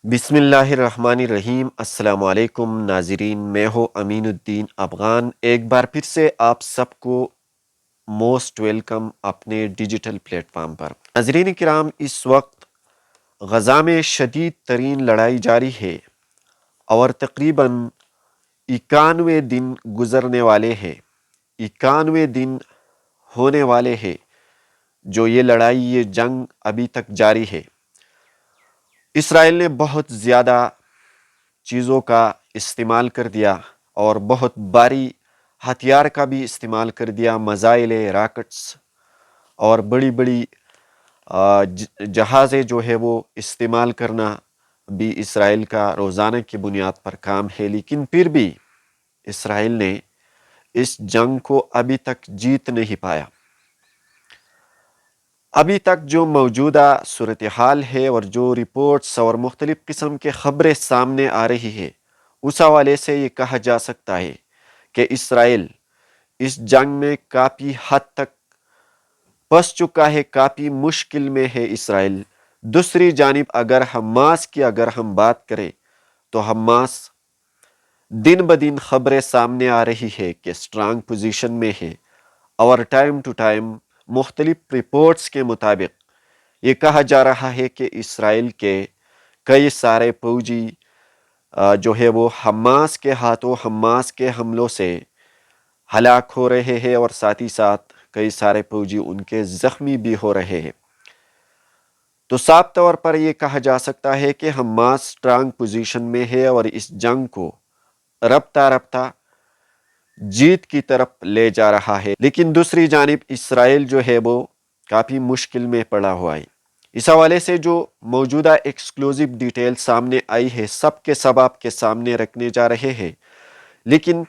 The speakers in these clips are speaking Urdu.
بسم اللہ الرحمن الرحیم۔ السلام علیکم ناظرین، میں ہوں امین الدین افغان۔ ایک بار پھر سے آپ سب کو موسٹ ویلکم اپنے ڈیجیٹل پلیٹ فارم پر۔ ناظرین کرام، اس وقت غزہ میں شدید ترین لڑائی جاری ہے اور تقریباً 91 دن گزرنے والے ہیں، 91 دن ہونے والے ہیں جو یہ لڑائی، یہ جنگ ابھی تک جاری ہے۔ اسرائیل نے بہت زیادہ چیزوں کا استعمال کر دیا اور بہت بھاری ہتھیار کا بھی استعمال کر دیا، میزائل، راکٹس اور بڑی بڑی جہازیں جو ہے وہ استعمال کرنا بھی اسرائیل کا روزانہ کی بنیاد پر کام ہے۔ لیکن پھر بھی اسرائیل نے اس جنگ کو ابھی تک جیت نہیں پایا۔ ابھی تک جو موجودہ صورتحال ہے اور جو رپورٹس اور مختلف قسم کے خبریں سامنے آ رہی ہے، اس حوالے سے یہ کہا جا سکتا ہے کہ اسرائیل اس جنگ میں کافی حد تک پس چکا ہے، کافی مشکل میں ہے اسرائیل۔ دوسری جانب اگر حماس کی ہم بات کریں تو حماس دن بدن خبریں سامنے آ رہی ہے کہ اسٹرانگ پوزیشن میں ہے، اور ٹائم ٹو ٹائم مختلف رپورٹس کے مطابق یہ کہا جا رہا ہے کہ اسرائیل کے کئی سارے فوجی جو ہے وہ حماس کے ہاتھوں، حماس کے حملوں سے ہلاک ہو رہے ہیں، اور ساتھ ہی ساتھ کئی سارے فوجی ان کے زخمی بھی ہو رہے ہیں۔ تو صاف طور پر یہ کہا جا سکتا ہے کہ حماس اسٹرانگ پوزیشن میں ہے اور اس جنگ کو رفتہ رفتہ جیت کی طرف لے جا رہا ہے۔ لیکن دوسری جانب اسرائیل جو ہے وہ کافی مشکل میں پڑا ہوا ہے۔ اس حوالے سے جو موجودہ ایکسکلوزیو ڈیٹیل سامنے آئی ہے، سب کے سب آپ کے سامنے رکھنے جا رہے ہیں۔ لیکن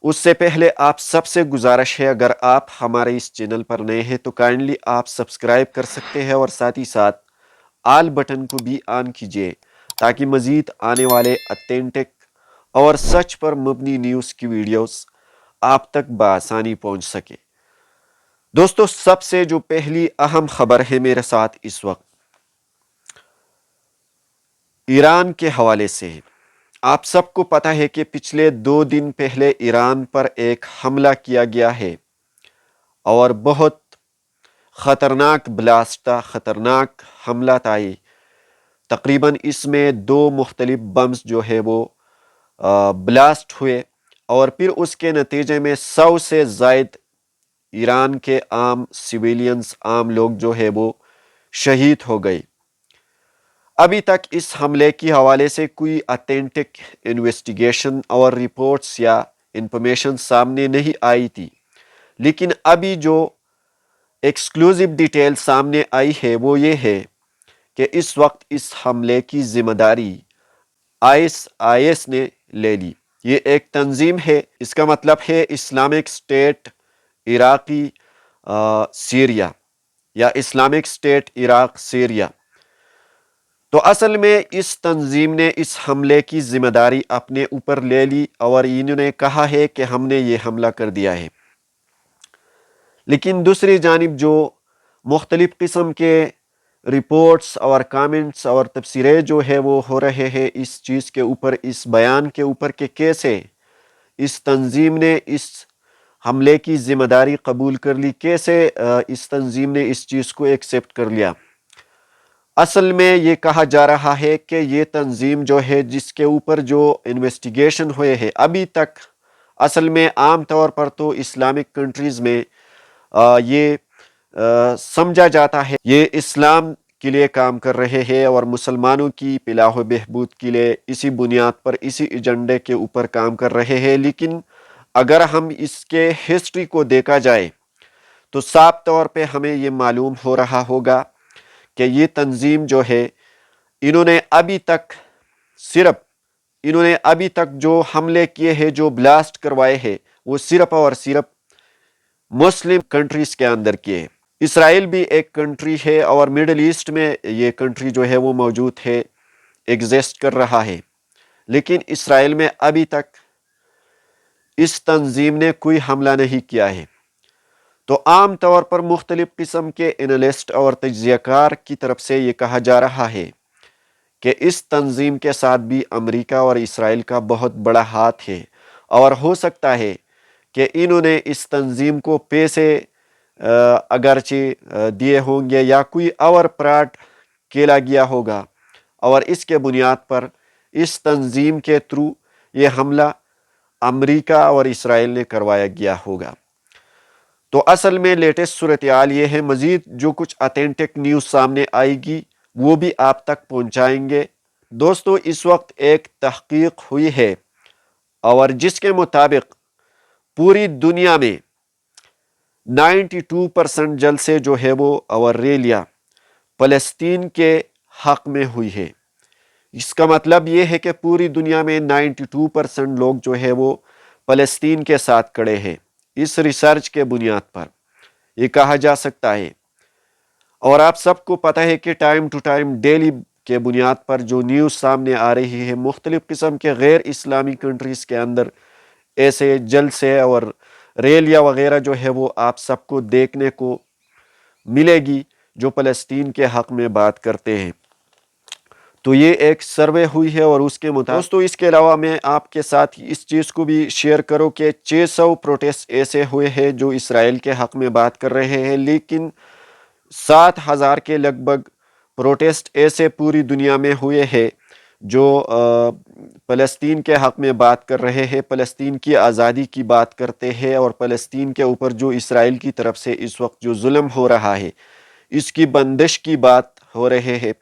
اس سے پہلے آپ سب سے گزارش ہے، اگر آپ ہمارے اس چینل پر نئے ہیں تو کائنڈلی آپ سبسکرائب کر سکتے ہیں، اور ساتھ ہی ساتھ آل بٹن کو بھی آن کیجئے تاکہ مزید آنے والے اتھینٹک اور سچ پر مبنی نیوز کی ویڈیوز آپ تک بآسانی پہنچ سکے۔ دوستو، سب سے جو پہلی اہم خبر ہے میرے ساتھ اس وقت ایران کے حوالے سے ہے۔ آپ سب کو پتہ ہے کہ پچھلے 2 دن پہلے ایران پر ایک حملہ کیا گیا ہے، اور بہت خطرناک بلاسٹ تھا، خطرناک حملہ تھا یہ۔ تقریباً اس میں 2 مختلف بمز جو ہے وہ بلاسٹ ہوئے، اور پھر اس کے نتیجے میں 100 سے زائد ایران کے عام سویلینز، عام لوگ جو ہے وہ شہید ہو گئے۔ ابھی تک اس حملے کی حوالے سے کوئی اتھینٹک انویسٹیگیشن اور رپورٹس یا انفارمیشن سامنے نہیں آئی تھی، لیکن ابھی جو ایکسکلوزیو ڈیٹیل سامنے آئی ہے وہ یہ ہے کہ اس وقت اس حملے کی ذمہ داری آئی ایس نے لے لی۔ یہ ایک تنظیم ہے، اس کا مطلب ہے اسلامک اسٹیٹ عراقی سیریا، یا اسلامک اسٹیٹ عراق سیریا۔ تو اصل میں اس تنظیم نے اس حملے کی ذمہ داری اپنے اوپر لے لی، اور انہوں نے کہا ہے کہ ہم نے یہ حملہ کر دیا ہے۔ لیکن دوسری جانب جو مختلف قسم کے رپورٹس اور کامنٹس اور تبصرے جو ہے وہ ہو رہے ہیں اس چیز کے اوپر، اس بیان کے اوپر کہ کیسے اس تنظیم نے اس حملے کی ذمہ داری قبول کر لی، کیسے اس تنظیم نے اس چیز کو ایکسیپٹ کر لیا۔ اصل میں یہ کہا جا رہا ہے کہ یہ تنظیم جو ہے، جس کے اوپر جو انویسٹیگیشن ہوئے ہیں ابھی تک، اصل میں عام طور پر تو اسلامک کنٹریز میں یہ سمجھا جاتا ہے یہ اسلام کے لیے کام کر رہے ہیں اور مسلمانوں کی فلاح و بہبود کے لیے اسی بنیاد پر، اسی ایجنڈے کے اوپر کام کر رہے ہیں۔ لیکن اگر ہم اس کے ہسٹری کو دیکھا جائے تو صاف طور پہ ہمیں یہ معلوم ہو رہا ہوگا کہ یہ تنظیم جو ہے، انہوں نے ابھی تک جو حملے کیے ہیں، جو بلاسٹ کروائے ہیں، وہ صرف اور صرف مسلم کنٹریز کے اندر کیے ہیں۔ اسرائیل بھی ایک کنٹری ہے، اور مڈل ایسٹ میں یہ کنٹری جو ہے وہ موجود ہے، ایگزسٹ کر رہا ہے۔ لیکن اسرائیل میں ابھی تک اس تنظیم نے کوئی حملہ نہیں کیا ہے۔ تو عام طور پر مختلف قسم کے انالسٹ اور تجزیہ کار کی طرف سے یہ کہا جا رہا ہے کہ اس تنظیم کے ساتھ بھی امریکہ اور اسرائیل کا بہت بڑا ہاتھ ہے، اور ہو سکتا ہے کہ انہوں نے اس تنظیم کو پیسے اگرچہ دیے ہوں گے یا کوئی اور پراٹ کھیلا گیا ہوگا، اور اس کے بنیاد پر اس تنظیم کے تھرو یہ حملہ امریکہ اور اسرائیل نے کروایا گیا ہوگا۔ تو اصل میں لیٹسٹ صورتحال یہ ہے، مزید جو کچھ اتھینٹک نیوز سامنے آئے گی وہ بھی آپ تک پہنچائیں گے۔ دوستو، اس وقت ایک تحقیق ہوئی ہے اور جس کے مطابق پوری دنیا میں 92% جلسے جو ہے وہ اور ریلیاں فلسطین کے حق میں ہوئی ہے۔ اس کا مطلب یہ ہے کہ پوری دنیا میں 92% لوگ جو ہے وہ فلسطین کے ساتھ کھڑے ہیں۔ اس ریسرچ کے بنیاد پر یہ کہا جا سکتا ہے، اور آپ سب کو پتہ ہے کہ ٹائم ٹو ٹائم ڈیلی کے بنیاد پر جو نیوز سامنے آ رہی ہے مختلف قسم کے غیر اسلامی کنٹریز کے اندر، ایسے جلسے اور ریلیاں وغیرہ جو ہے وہ آپ سب کو دیکھنے کو ملے گی جو فلسطین کے حق میں بات کرتے ہیں۔ تو یہ ایک سروے ہوئی ہے اور اس کے مطابق دوستو، اس کے علاوہ میں آپ کے ساتھ اس چیز کو بھی شیئر کروں کہ 600 پروٹیسٹ ایسے ہوئے ہیں جو اسرائیل کے حق میں بات کر رہے ہیں، لیکن 7,000 کے لگ بھگ پروٹیسٹ ایسے پوری دنیا میں ہوئے ہیں جو فلسطین کے حق میں بات کر رہے ہیں، فلسطین کی آزادی کی بات کرتے ہیں، اور فلسطین کے اوپر جو اسرائیل کی طرف سے اس وقت جو ظلم ہو رہا ہے اس کی بندش کی بات ہو رہے ہیں۔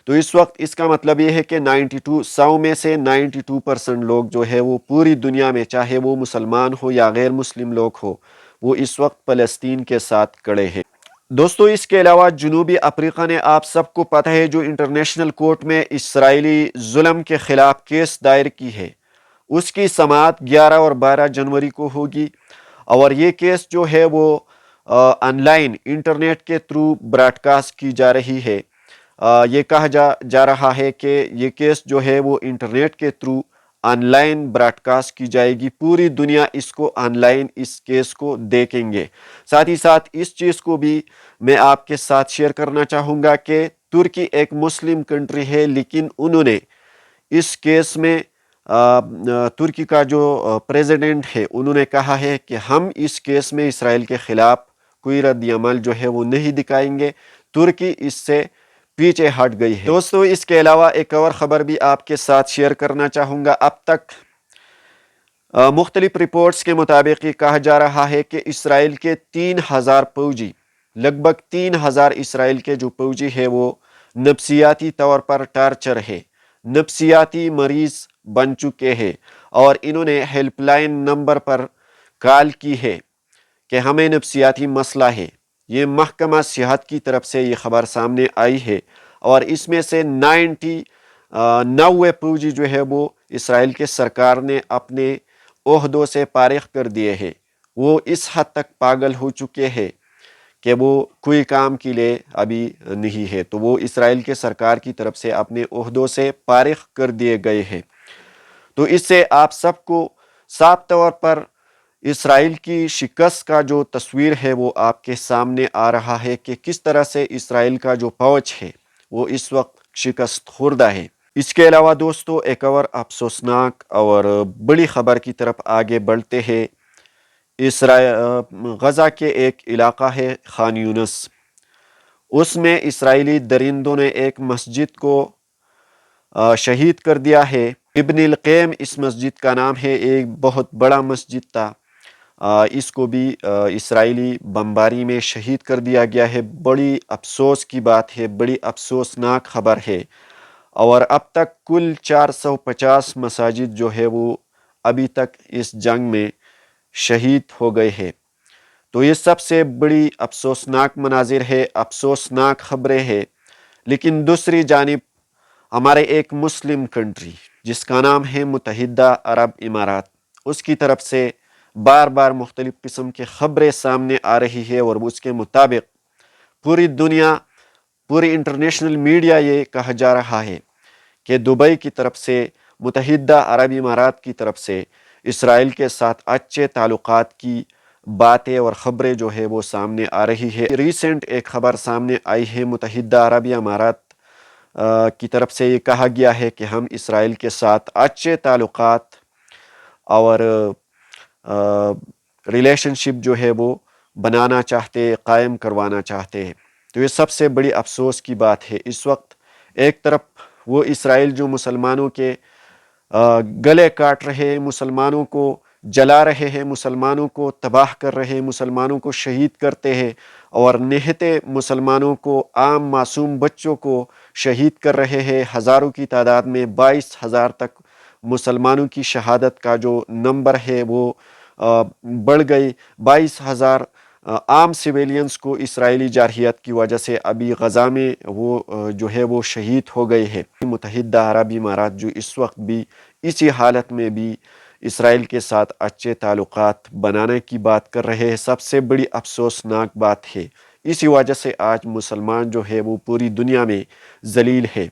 تو اس وقت اس کا مطلب یہ ہے کہ 100 میں سے 92% لوگ جو ہے وہ پوری دنیا میں، چاہے وہ مسلمان ہو یا غیر مسلم لوگ ہو، وہ اس وقت فلسطین کے ساتھ کھڑے ہیں۔ دوستو، اس کے علاوہ جنوبی افریقہ نے، آپ سب کو پتہ ہے، جو انٹرنیشنل کورٹ میں اسرائیلی ظلم کے خلاف کیس دائر کی ہے، اس کی سماعت 11 اور 12 جنوری کو ہوگی، اور یہ کیس جو ہے وہ آن لائن انٹرنیٹ کے تھرو براڈ کاسٹ کی جا رہی ہے۔ یہ کہا جا رہا ہے کہ یہ کیس جو ہے وہ انٹرنیٹ کے through online broadcast کی جائے گی، پوری دنیا اس کو آن لائن اس کیس کو دیکھیں گے۔ ساتھ ہی ساتھ اس چیز کو بھی میں آپ کے ساتھ شیئر کرنا چاہوں گا کہ ترکی ایک مسلم کنٹری ہے، لیکن انہوں نے اس کیس میں ترکی کا جو پریزیڈنٹ ہے انہوں نے کہا ہے کہ ہم اس کیس میں اسرائیل کے خلاف کوئی رد عمل جو ہے وہ نہیں دکھائیں گے۔ ترکی اس سے پیچھے ہٹ گئی ہے۔ دوستو، اس کے علاوہ ایک اور خبر بھی آپ کے ساتھ شیئر کرنا چاہوں گا۔ اب تک مختلف رپورٹس کے مطابق یہ کہا جا رہا ہے کہ اسرائیل کے 3,000 فوجی، لگ بھگ 3,000 اسرائیل کے جو فوجی ہے وہ نفسیاتی طور پر ٹارچر ہے، نفسیاتی مریض بن چکے ہیں، اور انہوں نے ہیلپ لائن نمبر پر کال کی ہے کہ ہمیں نفسیاتی مسئلہ ہے۔ یہ محکمہ صحت کی طرف سے یہ خبر سامنے آئی ہے، اور اس میں سے 90 فوجی جو ہے وہ اسرائیل کے سرکار نے اپنے عہدوں سے فارغ کر دیے ہیں۔ وہ اس حد تک پاگل ہو چکے ہیں کہ وہ کوئی کام کے لیے ابھی نہیں ہے، تو وہ اسرائیل کے سرکار کی طرف سے اپنے عہدوں سے فارغ کر دیے گئے ہیں۔ تو اس سے آپ سب کو صاف طور پر اسرائیل کی شکست کا جو تصویر ہے وہ آپ کے سامنے آ رہا ہے کہ کس طرح سے اسرائیل کا جو فوج ہے وہ اس وقت شکست خوردہ ہے۔ اس کے علاوہ دوستو، ایک اور افسوسناک اور بڑی خبر کی طرف آگے بڑھتے ہیں۔ غزہ کے ایک علاقہ ہے خان یونس، اس میں اسرائیلی درندوں نے ایک مسجد کو شہید کر دیا ہے۔ ابن القیم اس مسجد کا نام ہے، ایک بہت بڑا مسجد تھا، اس کو بھی اسرائیلی بمباری میں شہید کر دیا گیا ہے۔ بڑی افسوس کی بات ہے، بڑی افسوسناک خبر ہے، اور اب تک کل 450 مساجد جو ہے وہ ابھی تک اس جنگ میں شہید ہو گئے ہیں۔ تو یہ سب سے بڑی افسوسناک مناظر ہے، افسوسناک خبریں ہیں۔ لیکن دوسری جانب ہمارے ایک مسلم کنٹری جس کا نام ہے متحدہ عرب امارات، اس کی طرف سے بار بار مختلف قسم کے خبریں سامنے آ رہی ہے، اور اس کے مطابق پوری دنیا، پوری انٹرنیشنل میڈیا یہ کہا جا رہا ہے کہ دبئی کی طرف سے، متحدہ عرب امارات کی طرف سے اسرائیل کے ساتھ اچھے تعلقات کی باتیں اور خبریں جو ہے وہ سامنے آ رہی ہے۔ ریسنٹ ایک خبر سامنے آئی ہے، متحدہ عرب امارات کی طرف سے یہ کہا گیا ہے کہ ہم اسرائیل کے ساتھ اچھے تعلقات اور ریلیشن شپ جو ہے وہ بنانا چاہتے، قائم کروانا چاہتے ہیں۔ تو یہ سب سے بڑی افسوس کی بات ہے۔ اس وقت ایک طرف وہ اسرائیل جو مسلمانوں کے گلے کاٹ رہے ہیں، مسلمانوں کو جلا رہے ہیں، مسلمانوں کو تباہ کر رہے ہیں، مسلمانوں کو شہید کرتے ہیں، اور نہتے مسلمانوں کو، عام معصوم بچوں کو شہید کر رہے ہیں۔ ہزاروں کی تعداد میں 22,000 تک مسلمانوں کی شہادت کا جو نمبر ہے وہ بڑھ گئی۔ 22,000 عام سویلینز کو اسرائیلی جارحیت کی وجہ سے ابھی غزہ میں وہ جو ہے وہ شہید ہو گئے ہیں۔ متحدہ عرب امارات جو اس وقت بھی اسی حالت میں بھی اسرائیل کے ساتھ اچھے تعلقات بنانے کی بات کر رہے ہیں، سب سے بڑی افسوسناک بات ہے۔ اسی وجہ سے آج مسلمان جو ہے وہ پوری دنیا میں ذلیل ہے۔